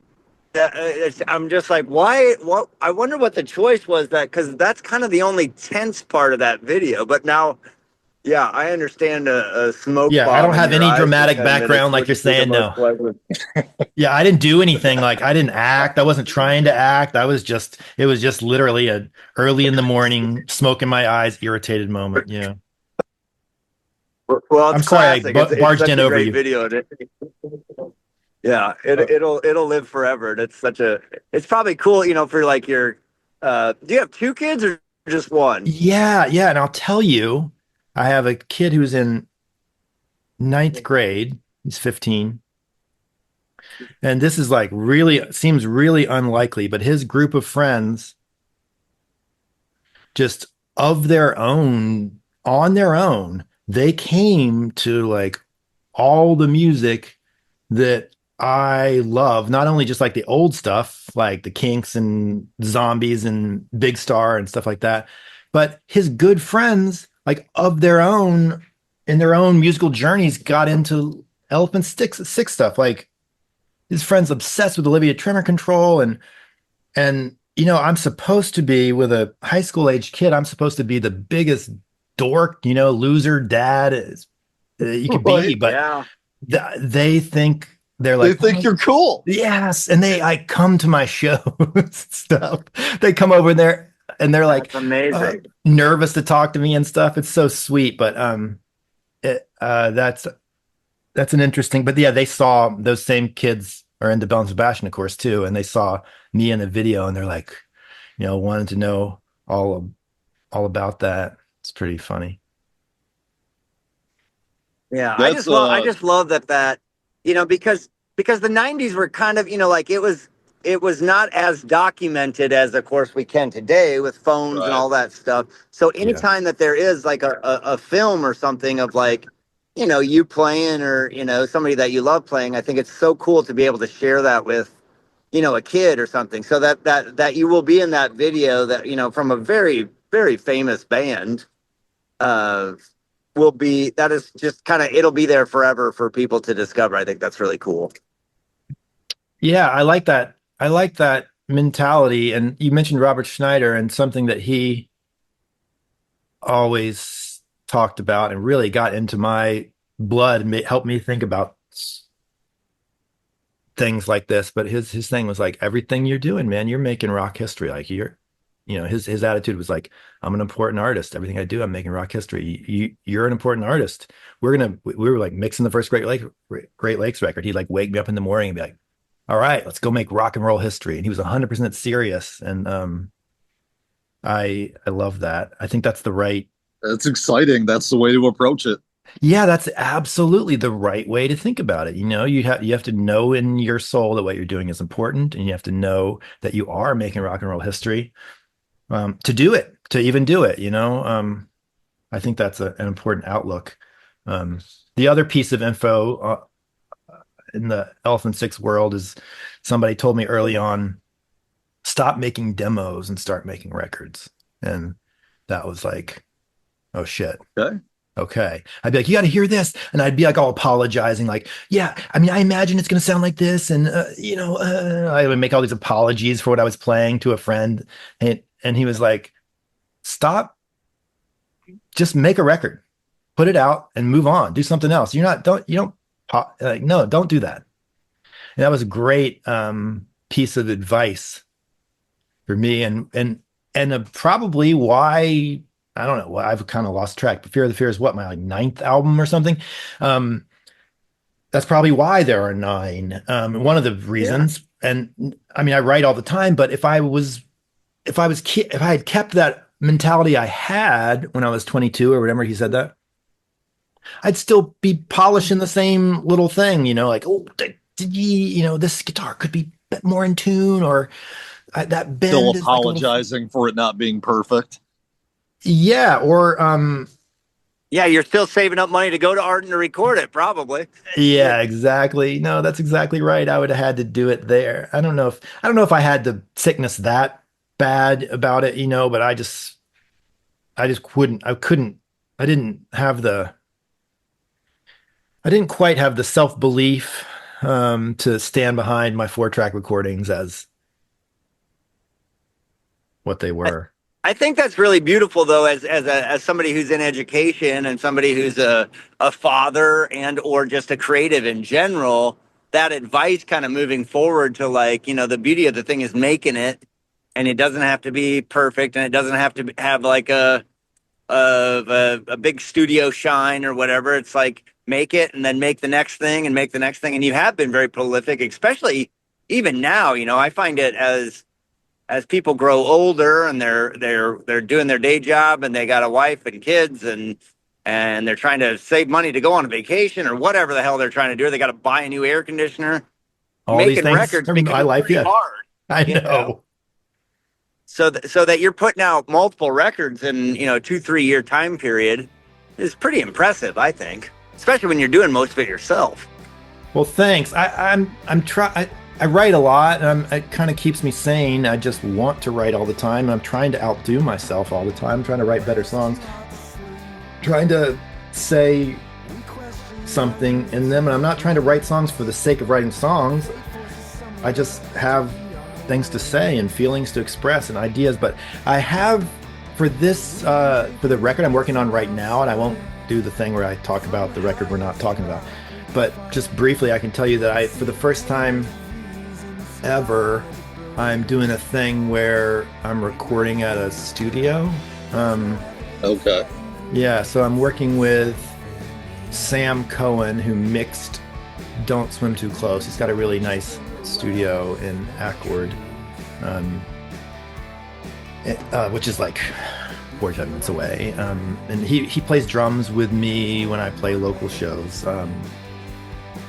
I'm just like, why? What? I wonder what the choice was, that because that's kind of the only tense part of that video. But now, yeah, I understand a smoke. Yeah, I don't have any dramatic background like you're saying. No. Yeah, I didn't do anything. Like I didn't act. I wasn't trying to act. It was just literally a early in the morning, smoke in my eyes, irritated moment. Yeah. Well, it's I'm classic. sorry, I barged in over you. Video. Yeah, it'll live forever. It's probably cool, you know, for like your. Do you have two kids or just one? Yeah, and I'll tell you, I have a kid who's in 9th grade. He's 15. And this is like seems really unlikely, but his group of friends, just of their own, on their own, they came to like all the music that I love, not only just like the old stuff, like the Kinks and Zombies and Big Star and stuff like that, but his good friends, like of their own, in their own musical journeys, got into Elephant Six stuff. Like his friends obsessed with Olivia Tremor Control, and you know, I'm supposed to be, with a high school age kid, I'm supposed to be the biggest dork, you know, loser dad, you could Right. be, but Yeah. they think they're They like, think you're cool. yes, and I come to my shows and stuff. They come over there and they're like That's amazing. nervous to talk to me and stuff. It's so sweet, but that's an interesting. But yeah, they saw those same kids are into Belle and Sebastian, of course, too, and they saw me in the video, and they're like, wanted to know all about that. It's pretty funny. Yeah, That's I just love that because the 90s were kind of, like it was not as documented as of course we can today with phones and right. all that stuff. So anytime that there is like a film or something of like, you playing or, somebody that you love playing, I think it's so cool to be able to share that with, a kid or something. So that you will be in that video that, from a very, very famous band, that is just kind of, it'll be there forever for people to discover. I think that's really cool. Yeah, I like that. I like that mentality. And you mentioned Robert Schneider, and something that he always talked about and really got into my blood and helped me think about things like this. But his thing was like, everything you're doing, man, you're making rock history. Like his attitude was like, I'm an important artist. Everything I do, I'm making rock history. You're an important artist. We were like mixing the first Great Lakes record. He'd like wake me up in the morning and be like, all right, let's go make rock and roll history. And he was 100% serious. And I love that. I think that's the right. That's exciting. That's the way to approach it. Yeah, that's absolutely the right way to think about it. You have to know in your soul that what you're doing is important, and you have to know that you are making rock and roll history. To even do it, I think that's an important outlook. The other piece of info in the Elephant Six world is somebody told me early on, stop making demos and start making records. And that was like, oh shit. Okay. I'd be like, you got to hear this. And I'd be like all apologizing, like, yeah, I mean, I imagine it's going to sound like this. And, I would make all these apologies for what I was playing to a friend. And he was like, stop, just make a record, put it out and move on, do something else. No, don't do that. And that was a great piece of advice for me. And probably why, I don't know, I've kind of lost track, but Fear of the Fear is what, my like 9th album or something. That's probably why there are 9. One of the reasons, and I mean, I write all the time, but if I had kept that mentality I had when I was 22 or whatever, he said that, I'd still be polishing the same little thing, like, oh, this guitar could be a bit more in tune, or that bend. Still apologizing for it not being perfect. Yeah, or yeah, you're still saving up money to go to Arden to record it, probably. Yeah, exactly. No, that's exactly right. I would have had to do it there. I don't know if I had the sickness that bad about it, but I just couldn't. I didn't quite have the self-belief to stand behind my 4-track recordings as what they were. I think that's really beautiful, though, as somebody who's in education and somebody who's a father and or just a creative in general, that advice kind of moving forward to like, the beauty of the thing is making it, and it doesn't have to be perfect, and it doesn't have to have like a big studio shine or whatever. It's like make it and then make the next thing and make the next thing. And you have been very prolific, especially even now. I find it as people grow older and they're doing their day job and they got a wife and kids and they're trying to save money to go on a vacation or whatever the hell they're trying to do. They got to buy a new air conditioner. All making these things records in my life, yeah. hard. I know. So that you're putting out multiple records in 2-3 year time period is pretty impressive, I think, especially when you're doing most of it yourself. Well, thanks. I write a lot, and it kind of keeps me sane. I just want to write all the time. I'm trying to outdo myself all the time. I'm trying to write better songs, trying to say something in them. And I'm not trying to write songs for the sake of writing songs. I just have things to say and feelings to express and ideas. But I have for the record I'm working on right now, and I won't do the thing where I talk about the record we're not talking about. But just briefly, I can tell you that for the first time ever, I'm doing a thing where I'm recording at a studio. Okay. Yeah, so I'm working with Sam Cohen, who mixed Don't Swim Too Close. He's got a really nice studio in Accord, which is like 45 minutes away. And he plays drums with me when I play local shows.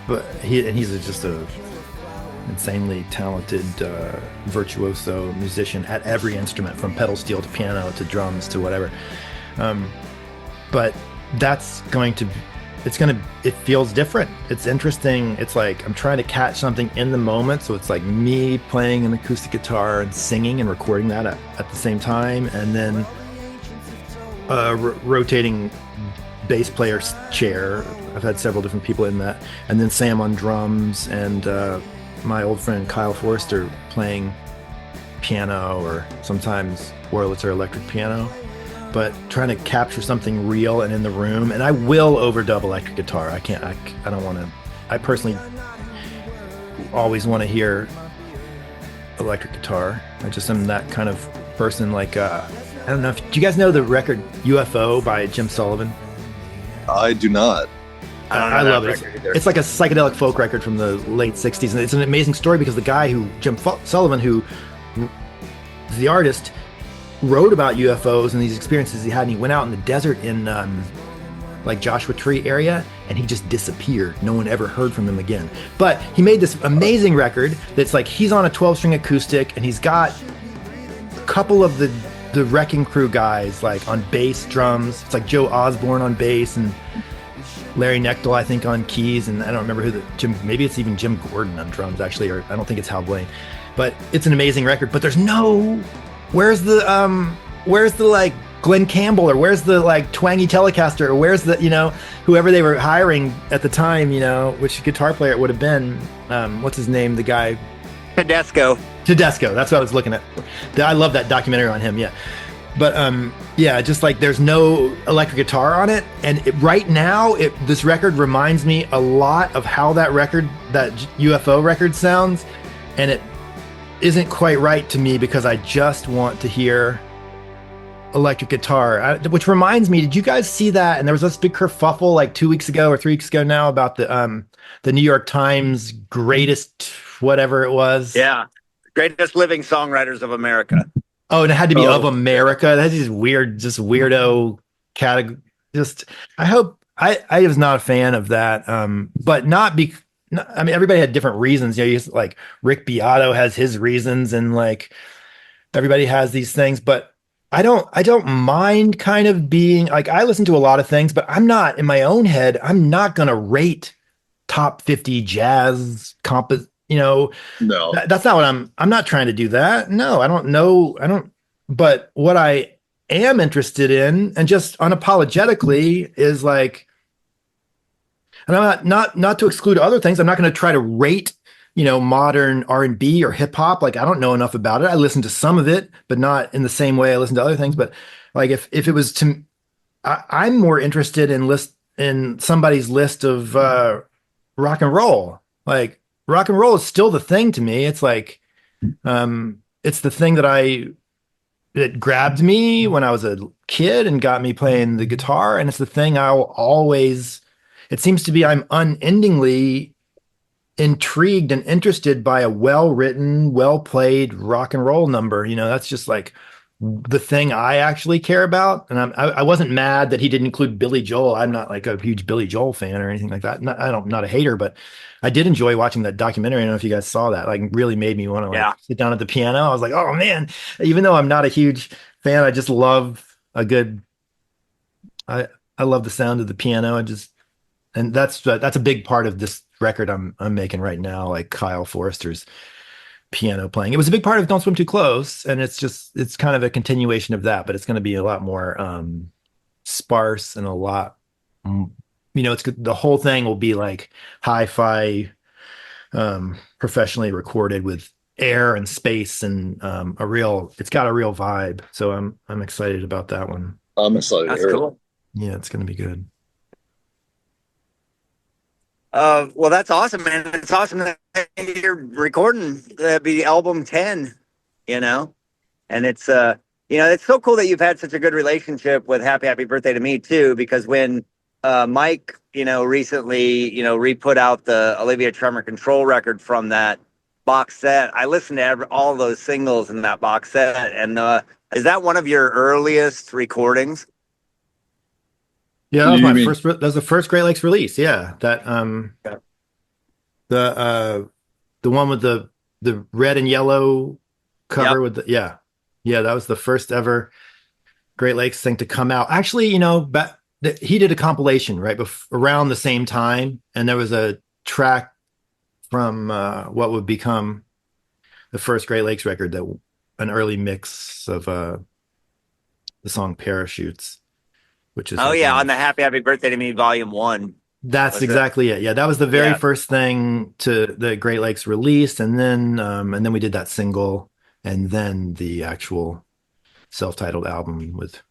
But he's just a insanely talented virtuoso musician at every instrument, from pedal steel to piano to drums to whatever. But that's it feels different. It's interesting. It's like I'm trying to catch something in the moment. So it's like me playing an acoustic guitar and singing and recording that at the same time. And then rotating bass player's chair. I've had several different people in that. And then Sam on drums, and my old friend Kyle Forrester playing piano, or sometimes Wurlitzer electric piano. But trying to capture something real and in the room. And I will overdub electric guitar. I don't want to. I personally always want to hear electric guitar. I just am that kind of person. Like, I don't know. Do you guys know the record UFO by Jim Sullivan? I do not. I love it. It's like a psychedelic folk record from the late 60s. And it's an amazing story because the guy Jim Sullivan, who is the artist, wrote about UFOs and these experiences he had, and he went out in the desert in like Joshua Tree area, and he just disappeared. No one ever heard from him again. But he made this amazing record that's like, he's on a 12-string acoustic, and he's got a couple of the Wrecking Crew guys like on bass, drums. It's like Joe Osborne on bass and Larry Knechtel, I think, on keys, and I don't remember maybe it's even Jim Gordon on drums actually, or I don't think it's Hal Blaine. But it's an amazing record. But there's no where's the like Glenn Campbell, or where's the like twangy Telecaster, or where's the, whoever they were hiring at the time, which guitar player it would have been. What's his name? The guy Tedesco. That's what I was looking at. I love that documentary on him. Yeah. But just like there's no electric guitar on it, and right now this record reminds me a lot of how that UFO record sounds, and it isn't quite right to me because I just want to hear electric guitar. Which reminds me, did you guys see that? And there was this big kerfuffle like 2 weeks ago or 3 weeks ago now about the New York Times greatest whatever it was. Yeah, greatest living songwriters of America. Oh, and it had to be of America. That's just weird, just weirdo category. I was not a fan of that. But I mean, everybody had different reasons. Like Rick Beato has his reasons, and like everybody has these things. But I don't mind kind of being like, I listen to a lot of things, but I'm not in my own head. I'm not gonna rate top 50 jazz No, that's not what I'm not trying to do that. No, I don't know. But what I am interested in, and just unapologetically, is like, and I'm not to exclude other things. I'm not going to try to rate, modern R&B or hip hop. Like, I don't know enough about it. I listen to some of it, but not in the same way I listen to other things. But like, if it was I'm more interested in somebody's list of rock and roll. Like, rock and roll is still the thing to me. It's like, it's the thing that grabbed me when I was a kid and got me playing the guitar. And it's the thing it seems to be, I'm unendingly intrigued and interested by a well-written, well-played rock and roll number. That's just like the thing I actually care about. And I wasn't mad that he didn't include Billy Joel. I'm not like a huge Billy Joel fan or anything like that. Not a hater, but I did enjoy watching that documentary. I don't know if you guys saw that. Like, really made me want to sit down at the piano. I was like, oh man, even though I'm not a huge fan, I just love I love the sound of the piano. And that's a big part of this record I'm making right now. Like Kyle Forrester's piano playing. It was a big part of Don't Swim Too Close, and it's kind of a continuation of that, but it's going to be a lot more sparse and a lot. It's the whole thing will be like hi-fi, professionally recorded with air and space and it's got a real vibe. So I'm excited about that one. I'm excited. That's cool. Yeah, it's going to be good. Well, that's awesome, man. It's awesome that you're recording the album 10, you know, and it's, it's so cool that you've had such a good relationship with Happy Birthday to Me too, because when, Mike, recently, re-put out the Olivia Tremor Control record from that box set, I listened to all those singles in that box set. And, is that one of your earliest recordings? Yeah, that was my first. That was the first Great Lakes release. Yeah, that the one with the red and yellow cover with the that was the first ever Great Lakes thing to come out. Actually, he did a compilation right around the same time, and there was a track from what would become the first Great Lakes record, an early mix of the song Parachutes. Which is on the Happy Birthday to Me Volume 1. That's exactly it. Yeah, that was the very first thing to the Great Lakes released, and then we did that single, and then the actual self-titled album with.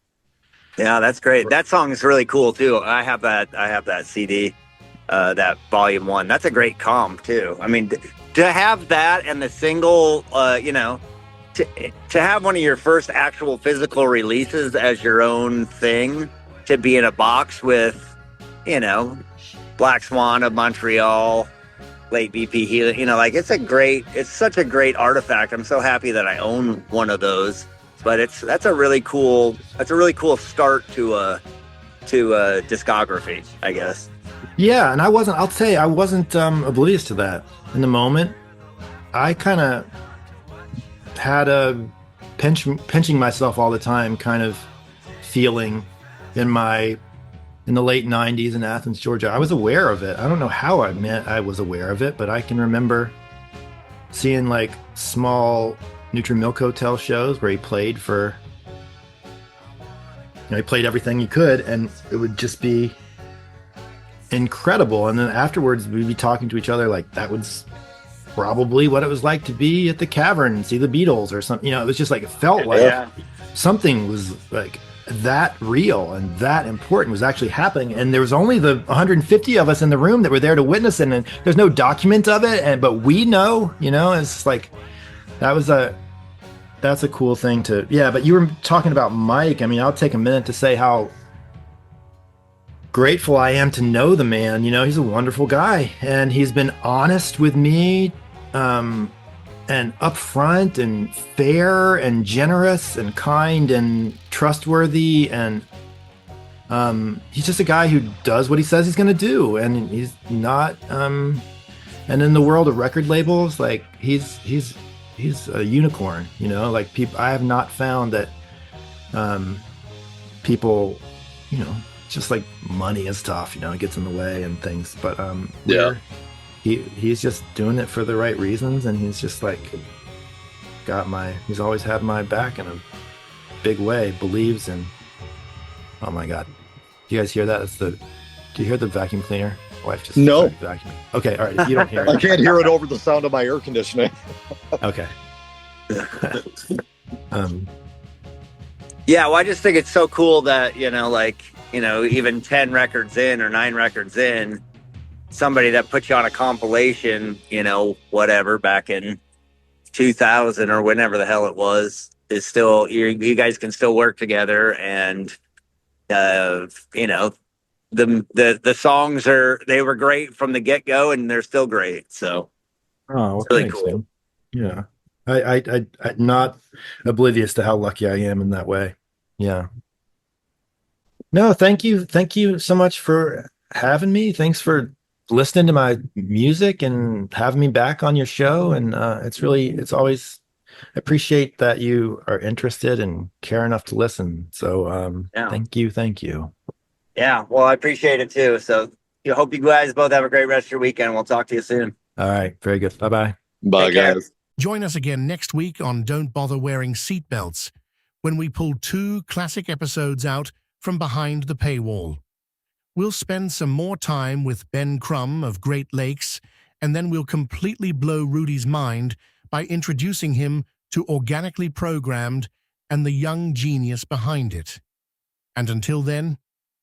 Yeah, that's great. That song is really cool too. I have that CD, that Volume 1. That's a great comp too. I mean, to have that and the single, to have one of your first actual physical releases as your own thing. To be in a box with, Black Swan of Montreal, late BP Healy, it's such a great artifact. I'm so happy that I own one of those. But that's a really cool start to a discography, I guess. Yeah, and I wasn't oblivious to that in the moment. I kind of had a pinching myself all the time kind of feeling in the late 90s in Athens, Georgia. I was aware of it. I don't know how I was aware of it, but I can remember seeing like small Nutri-Milk Hotel shows where he played he played everything he could, and it would just be incredible. And then afterwards we'd be talking to each other like that was probably what it was like to be at the Cavern and see the Beatles or something. It was just like, it felt like something was like that real and that important was actually happening, and there was only the 150 of us in the room that were there to witness it, and there's no document of it, but we know, it's like that's a cool thing to. But you were talking about Mike. I mean, I'll take a minute to say how grateful I am to know the man. He's a wonderful guy, and he's been honest with me, and upfront and fair and generous and kind and trustworthy, and he's just a guy who does what he says he's going to do, and he's not and in the world of record labels, like he's a unicorn, like people. I have not found that people, just like money and stuff, it gets in the way and things, but he's just doing it for the right reasons, and he's just like he's always had my back in a big way, believes in. Oh my God. Do you guys hear that? Do you hear the vacuum cleaner? Wife just no vacuuming. Okay, all right. If you don't hear it. I can't hear it over the sound of my air conditioning. Okay. Well, I just think it's so cool that, even 10 records in or 9 records in, somebody that put you on a compilation, whatever, back in 2000 or whenever the hell it was, is still, you guys can still work together, and the songs they were great from the get-go, and they're still great. So well, it's really cool. Man. Yeah. I'm not oblivious to how lucky I am in that way. Yeah. No, thank you. Thank you so much for having me. Thanks for listening to my music and having me back on your show. And it's always appreciate that you are interested and care enough to listen. So thank you. Yeah, well, I appreciate it too. So I hope you guys both have a great rest of your weekend. We'll talk to you soon. All right, very good. Bye-bye. Bye, guys. Join us again next week on Don't Bother Wearing Seatbelts, when we pull 2 classic episodes out from behind the paywall. We'll spend some more time with Ben Crum of Great Lakes, and then we'll completely blow Rudy's mind by introducing him to Organically Programmed and the young genius behind it. And until then,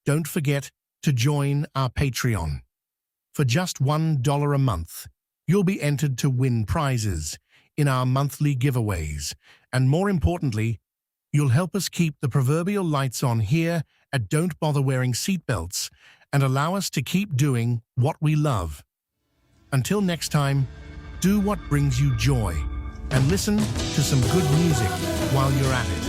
don't forget to join our Patreon. For just $1 a month, you'll be entered to win prizes in our monthly giveaways. And more importantly, you'll help us keep the proverbial lights on here at Don't Bother Wearing Seatbelts and allow us to keep doing what we love. Until next time, do what brings you joy and listen to some good music while you're at it.